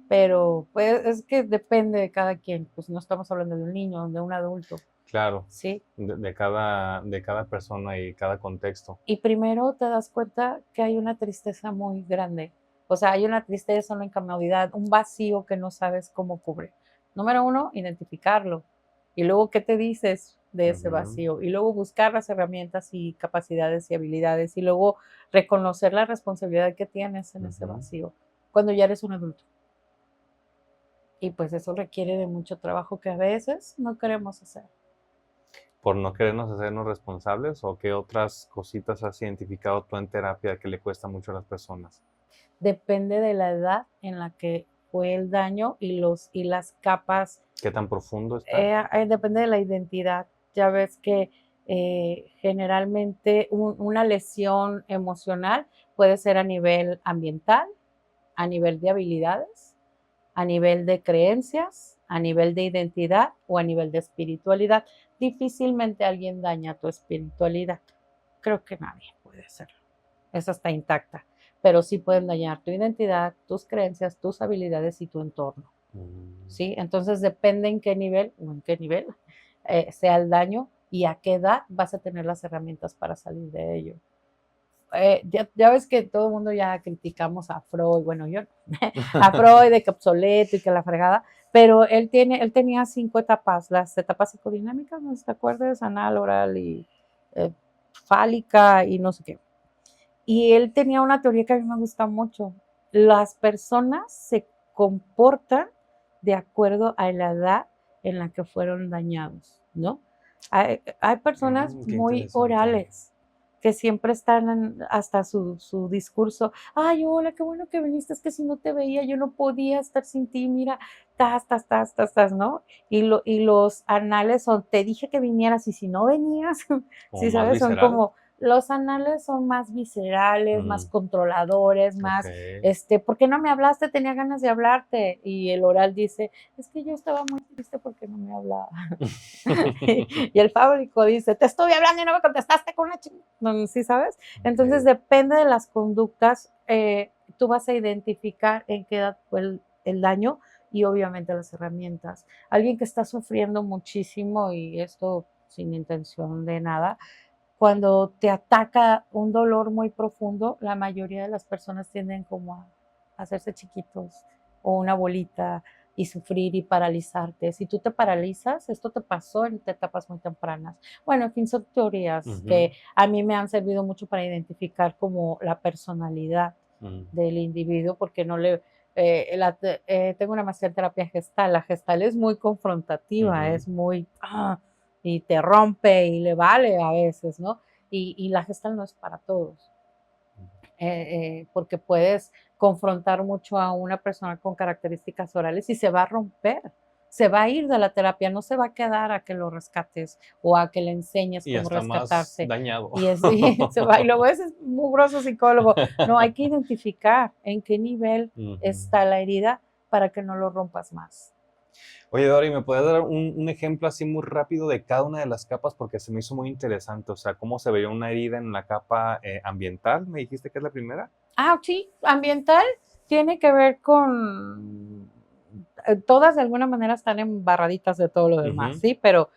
[SPEAKER 1] Pero pues es que depende de cada quien. Pues no estamos hablando de un niño, de un adulto.
[SPEAKER 2] Claro.
[SPEAKER 1] Sí.
[SPEAKER 2] De cada persona y cada contexto.
[SPEAKER 1] Y primero te das cuenta que hay una tristeza muy grande. O sea, hay una tristeza, una incomodidad, un vacío que no sabes cómo cubrir. Número 1, identificarlo. Y luego, ¿qué te dices de ese vacío? Y luego buscar las herramientas y capacidades y habilidades. Y luego reconocer la responsabilidad que tienes en ese vacío cuando ya eres un adulto. Y pues eso requiere de mucho trabajo que a veces no queremos hacer.
[SPEAKER 2] ¿Por no querernos hacernos responsables o qué otras cositas has identificado tú en terapia que le cuesta mucho a las personas?
[SPEAKER 1] Depende de la edad en la que fue el daño y las capas.
[SPEAKER 2] ¿Qué tan profundo está?
[SPEAKER 1] Depende de la identidad. Ya ves que generalmente una lesión emocional puede ser a nivel ambiental, a nivel de habilidades, a nivel de creencias, a nivel de identidad o a nivel de espiritualidad. Difícilmente alguien daña tu espiritualidad. Creo que nadie puede hacerlo. Esa está intacta. Pero sí pueden dañar tu identidad, tus creencias, tus habilidades y tu entorno. ¿Sí? Entonces depende en qué nivel sea el daño y a qué edad vas a tener las herramientas para salir de ello. Ya ves que todo el mundo ya criticamos a Freud, bueno, yo a Freud de que obsoleto y que la fregada, pero él tenía 5 etapas, las etapas psicodinámicas, ¿no te acuerdas? Anal, oral y fálica y no sé qué. Y él tenía una teoría que a mí me gusta mucho. Las personas se comportan de acuerdo a la edad en la que fueron dañados, ¿no? Hay personas muy orales que siempre están hasta su discurso. Ay, hola, qué bueno que viniste, es que si no te veía yo no podía estar sin ti, mira, ¿no? Y los anales son, te dije que vinieras y si no venías, sí, ¿sabes? Son como, los anales son más viscerales, más controladores, más, ¿por qué no me hablaste? Tenía ganas de hablarte. Y el oral dice, es que yo estaba muy triste porque no me hablaba. Y el fábrico dice, te estuve hablando y no me contestaste con una chingada. ¿Sí sabes? Entonces depende de las conductas, tú vas a identificar en qué edad fue el daño y obviamente las herramientas. Alguien que está sufriendo muchísimo, y esto sin intención de nada, cuando te ataca un dolor muy profundo, la mayoría de las personas tienden como a hacerse chiquitos o una bolita y sufrir y paralizarte. Si tú te paralizas, esto te pasó en etapas muy tempranas. Bueno, en fin, son teorías que a mí me han servido mucho para identificar como la personalidad del individuo, porque no le... tengo una maestría en terapia gestal. La gestal es muy confrontativa, es muy... y te rompe y le vale a veces, ¿no? Y la gestal no es para todos. Porque puedes confrontar mucho a una persona con características orales y se va a romper, se va a ir de la terapia, no se va a quedar a que lo rescates o a que le enseñes cómo rescatarse.
[SPEAKER 2] Más dañado.
[SPEAKER 1] Se va, y luego ese es muy grosso psicólogo. No, hay que identificar en qué nivel está la herida para que no lo rompas más.
[SPEAKER 2] Oye, Dori, ¿me puedes dar un ejemplo así muy rápido de cada una de las capas? Porque se me hizo muy interesante. O sea, ¿cómo se vería una herida en la capa ambiental? ¿Me dijiste que es la primera?
[SPEAKER 1] Sí, ambiental tiene que ver con... todas de alguna manera están embarraditas de todo lo demás, ¿sí? Pero,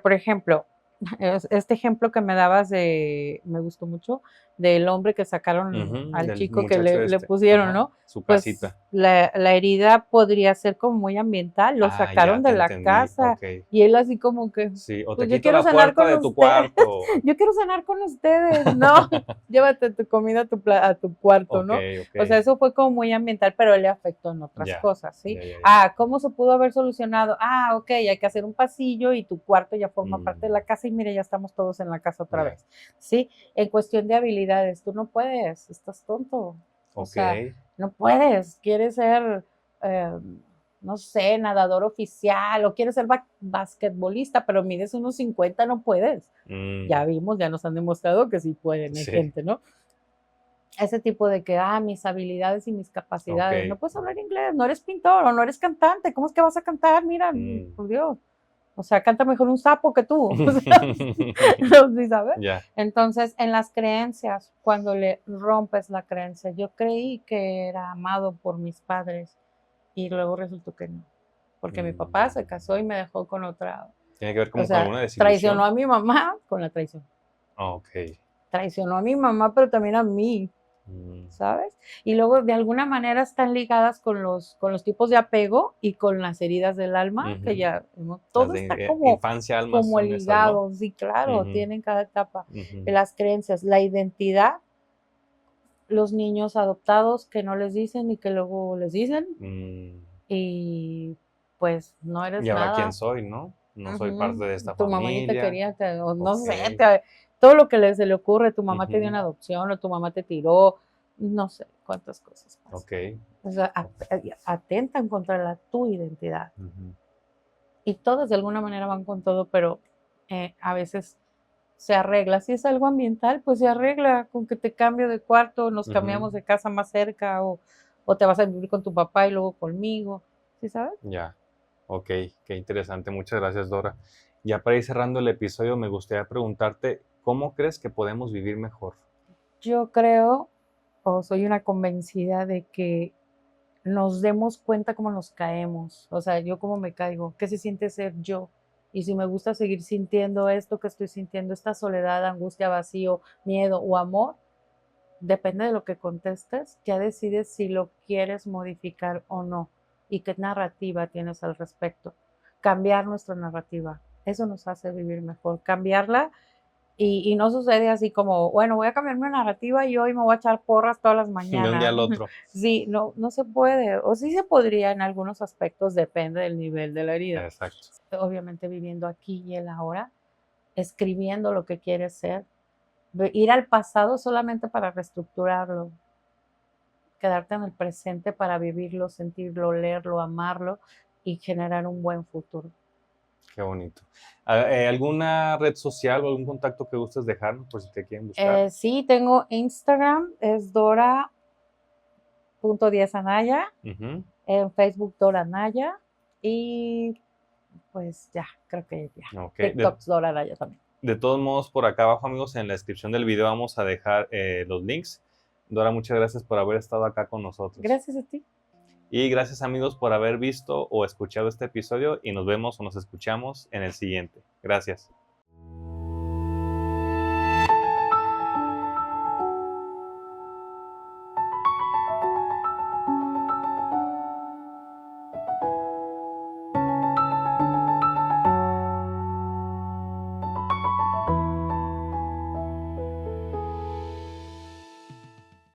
[SPEAKER 1] por ejemplo, este ejemplo que me dabas me gustó mucho, del hombre que sacaron al chico que le pusieron, ¿no?
[SPEAKER 2] Su casita.
[SPEAKER 1] Pues la herida podría ser como muy ambiental, lo sacaron de la casa y él así como que,
[SPEAKER 2] sí, o
[SPEAKER 1] pues
[SPEAKER 2] te quito la puerta de tu cuarto.
[SPEAKER 1] Yo quiero cenar con ustedes, no, llévate tu comida a tu cuarto, ¿no? O sea, eso fue como muy ambiental, pero le afectó en otras cosas, ¿sí? ¿Cómo se pudo haber solucionado? Ok, hay que hacer un pasillo y tu cuarto ya forma parte de la casa y mire, ya estamos todos en la casa otra vez, ¿sí? En cuestión de habilidades, tú no puedes, estás tonto. O sea, no puedes, quieres ser, no sé, nadador oficial o quieres ser basquetbolista, pero mides unos 50, no puedes. Ya vimos, ya nos han demostrado que sí pueden, hay gente, ¿no? Ese tipo de que, mis habilidades y mis capacidades, no puedes hablar inglés, no eres pintor o no eres cantante, ¿cómo es que vas a cantar? Mira, por Dios. O sea, canta mejor un sapo que tú. ¿Sí sabes? Entonces, en las creencias, cuando le rompes la creencia, yo creí que era amado por mis padres y luego resultó que no. Porque mi papá se casó y me dejó con otra.
[SPEAKER 2] Tiene que ver como con alguna desilusión.
[SPEAKER 1] Traicionó a mi mamá con la traición. Traicionó a mi mamá, pero también a mí. ¿Sabes? Y luego de alguna manera están ligadas con los tipos de apego y con las heridas del alma, que ya todo está como,
[SPEAKER 2] infancia, alma,
[SPEAKER 1] como ligado, esas, ¿no? Sí, claro, tienen cada etapa. Las creencias, la identidad, los niños adoptados que no les dicen y que luego les dicen, y pues no eres nada.
[SPEAKER 2] ¿Y ahora quién soy, no? No soy parte de esta familia.
[SPEAKER 1] Tu mamá ni te quería, no sé, todo lo que se le ocurre, tu mamá te dio una adopción o tu mamá te tiró, no sé cuántas cosas pasan. O sea, atentan contra tu identidad. Y todas de alguna manera van con todo, pero a veces se arregla. Si es algo ambiental, pues se arregla con que te cambio de cuarto, nos cambiamos de casa más cerca o te vas a vivir con tu papá y luego conmigo. ¿Sí sabes?
[SPEAKER 2] Ya. Ok, qué interesante. Muchas gracias, Dora. Ya para ir cerrando el episodio, me gustaría preguntarte, ¿cómo crees que podemos vivir mejor?
[SPEAKER 1] Yo creo, o soy una convencida de que nos demos cuenta cómo nos caemos. O sea, yo cómo me caigo, qué se siente ser yo. Y si me gusta seguir sintiendo esto que estoy sintiendo, esta soledad, angustia, vacío, miedo o amor, depende de lo que contestes, ya decides si lo quieres modificar o no y qué narrativa tienes al respecto. Cambiar nuestra narrativa, eso nos hace vivir mejor. Cambiarla y no sucede así como, bueno, voy a cambiar mi narrativa y hoy me voy a echar porras todas las mañanas.
[SPEAKER 2] De un día al otro.
[SPEAKER 1] Sí, no se puede, o sí se podría en algunos aspectos, depende del nivel de la herida.
[SPEAKER 2] Exacto.
[SPEAKER 1] Obviamente viviendo aquí y el ahora, escribiendo lo que quieres ser, ir al pasado solamente para reestructurarlo, quedarte en el presente para vivirlo, sentirlo, leerlo, amarlo y generar un buen futuro.
[SPEAKER 2] Qué bonito. ¿Alguna red social o algún contacto que gustes dejarnos por si te quieren buscar?
[SPEAKER 1] Sí, tengo Instagram, es Dora.Diazanaya, en Facebook Dora Naya y pues ya, creo que ya. TikTok Dora Naya también.
[SPEAKER 2] De todos modos, por acá abajo, amigos, en la descripción del video vamos a dejar los links. Dora, muchas gracias por haber estado acá con nosotros.
[SPEAKER 1] Gracias a ti.
[SPEAKER 2] Y gracias, amigos, por haber visto o escuchado este episodio y nos vemos o nos escuchamos en el siguiente. Gracias.